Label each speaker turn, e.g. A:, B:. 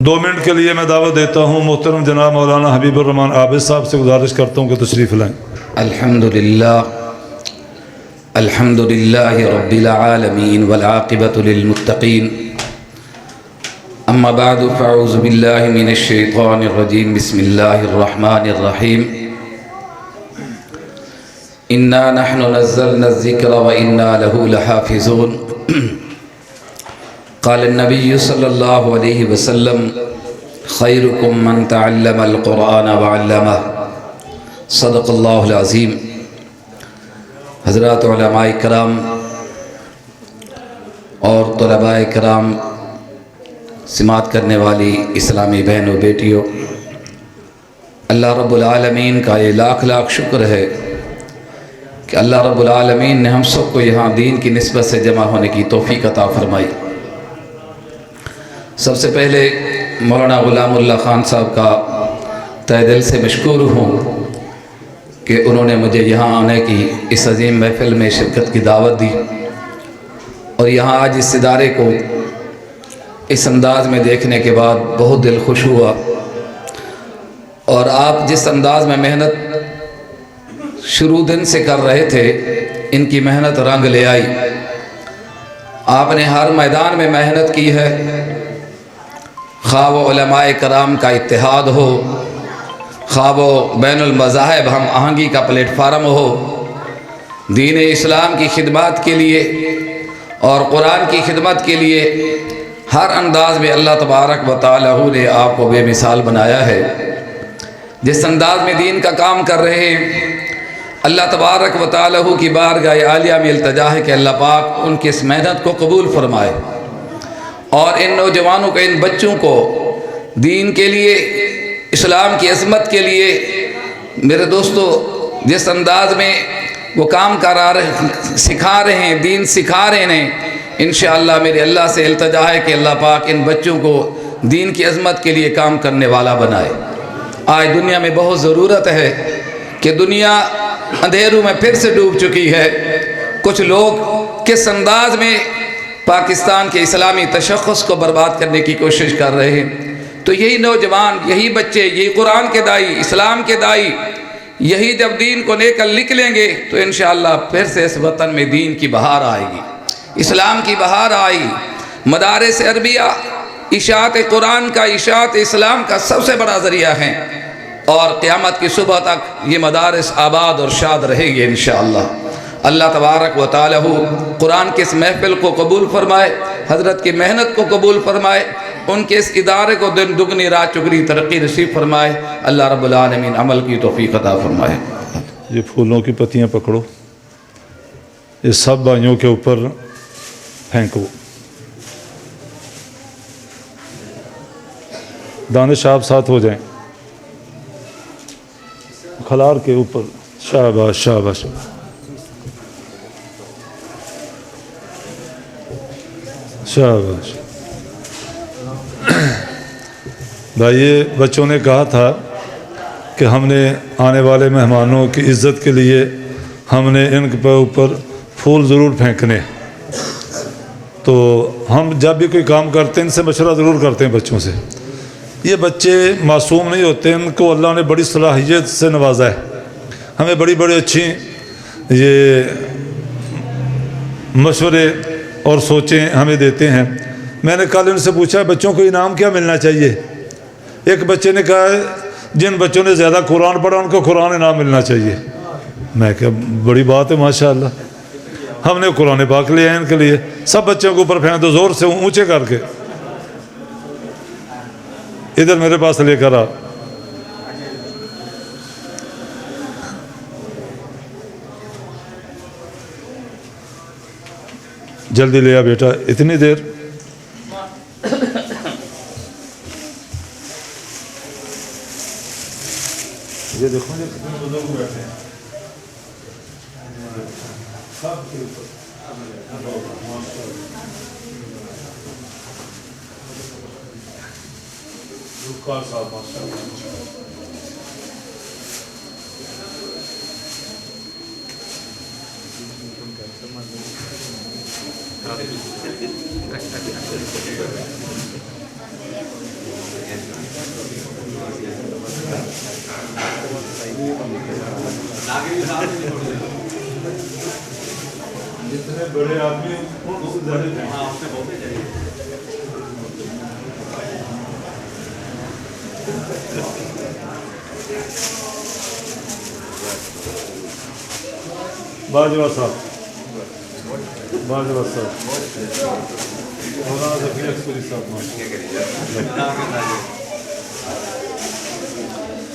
A: 2 minute के लिए मैं दावत देता हूँ मोहतरम जनाब मौलाना हबीबुर रहमान आबिद साहब से गुजारिश करता हूँ कि तशरीफ़ लाएँ।
B: अल्हम्दुलिल्लाहि रब्बिल आलमीन वल आक़िबतु लिल मुत्तक़ीन अम्मा बअदु फ़अऊज़ु बिल्लाहि मिनश शैतानिर रजीम बिस्मिल्लाहिर रहमानिर रहीम इन्ना नहनु नज़्ज़लना ज़िक्रा व इन्ना लहु लहाफ़िज़ून क़ाल नबी सल्लल्लाहु अलैहि वसल्लम खैरुकुम मन तअल्लमल क़ुरआन व अल्लमह सदक़ल्लाहुल अज़ीम। हज़रात उलमाए कराम और तलबाए कराम, सिमात करने वाली इस्लामी बहनों बेटियों, अल्लाह रब्बुल आलमीन का ये लाख लाख शुक्र है कि अल्लाह रब्बुल आलमीन ने हम सबको यहाँ दीन की निस्बत से जमा होने की तौफ़ीक़ अता फ़रमाई। सबसे पहले मौलाना ग़ुलामुल्लाह ख़ान साहब का तहे दिल से मशकूर हूँ कि उन्होंने मुझे यहाँ आने की इस अजीम महफ़िल में शिरकत की दावत दी और यहाँ आज इस इदारे को इस अंदाज़ में देखने के बाद बहुत दिल खुश हुआ। और आप जिस अंदाज़ में मेहनत शुरू दिन से कर रहे थे, इनकी मेहनत रंग ले आई। आपने हर मैदान में मेहनत की है, ख़्वाह वो उलमाए कराम का इत्तेहाद हो, ख़्वाह वो बैनुल मज़ाहिब हम आहंगी का प्लेटफार्म हो, दीन इस्लाम की खिदमत के लिए और कुरान की खिदमत के लिए हर अंदाज़ में अल्लाह तबारक व तआला ने आपको बेमिसाल बनाया है। जिस अंदाज़ में दीन का काम कर रहे हैं, अल्लाह तबारक व तआला की बारगाह आलिया में इल्तिजा है कि अल्लाह पाक उनकी इस मेहनत को कबूल फरमाए और इन नौजवानों को, इन बच्चों को दीन के लिए, इस्लाम की अज़मत के लिए, मेरे दोस्तों, जिस अंदाज़ में वो काम करा रहे, सिखा रहे हैं, दीन सिखा रहे हैं, इंशाअल्लाह मेरे अल्लाह से इल्तिजा है कि अल्लाह पाक इन बच्चों को दीन की अज़मत के लिए काम करने वाला बनाए। आज दुनिया में बहुत ज़रूरत है कि दुनिया अंधेरों में फिर से डूब चुकी है। कुछ लोग किस अंदाज़ में पाकिस्तान के इस्लामी तशख़्ख़ुस को बर्बाद करने की कोशिश कर रहे हैं। तो यही नौजवान, यही बच्चे, यही कुरान के दाई, इस्लाम के दाई, यही जब दीन को लेकर निकलेंगे तो इंशाअल्लाह फिर से इस वतन में दीन की बहार आएगी, इस्लाम की बहार आई। मदारिस अरबिया इशाअत कुरान का, इशाअत इस्लाम का सबसे बड़ा ज़रिया है और क़यामत की सुबह तक ये मदारिस आबाद और शाद रहेंगे इंशाअल्लाह। अल्लाह तबारक व तआला कुरान के इस महफ़िल को कबूल फरमाए, हज़रत की मेहनत को कबूल फरमाए, उनके इस इदारे को दिन दुगनी रात चुगनी तरक्की नसीब फरमाए। अल्लाह रब्बुल आलमीन अमल की तौफ़ीक़ अता फरमाए।
A: ये फूलों की पत्तियाँ पकड़ो, ये सब भाइयों के ऊपर फेंको। दानिश आप साथ हो जाएं, खलार के ऊपर। शाबाश शाबाश। शाबाश। भाई, ये बच्चों ने कहा था कि हमने आने वाले मेहमानों की इज़्ज़त के लिए हमने इनके ऊपर फूल ज़रूर फेंकने। तो हम जब भी कोई काम करते हैं इनसे मशवरा ज़रूर करते हैं बच्चों से। ये बच्चे मासूम नहीं होते, इनको अल्लाह ने बड़ी सलाहियत से नवाजा है। हमें बड़ी बड़ी अच्छी ये मशवरे और सोचें हमें देते हैं। मैंने कल इनसे पूछा बच्चों को इनाम क्या मिलना चाहिए। एक बच्चे ने कहा जिन बच्चों ने ज़्यादा कुरान पढ़ा उनको कुरान इनाम मिलना चाहिए। मैं क्या बड़ी बात है, माशाअल्लाह। हमने कुरान पाक लिया है इनके लिए। सब बच्चों के ऊपर फेंक दो ज़ोर से, ऊंचे करके। इधर मेरे पास लेकर आ। जल्दी ले आ बेटा, इतनी देर। ये देखो ये कितने बुजुर्ग बैठे हैं। जितने बड़े आदमी बाजवा साहब बाजवा साहब साहब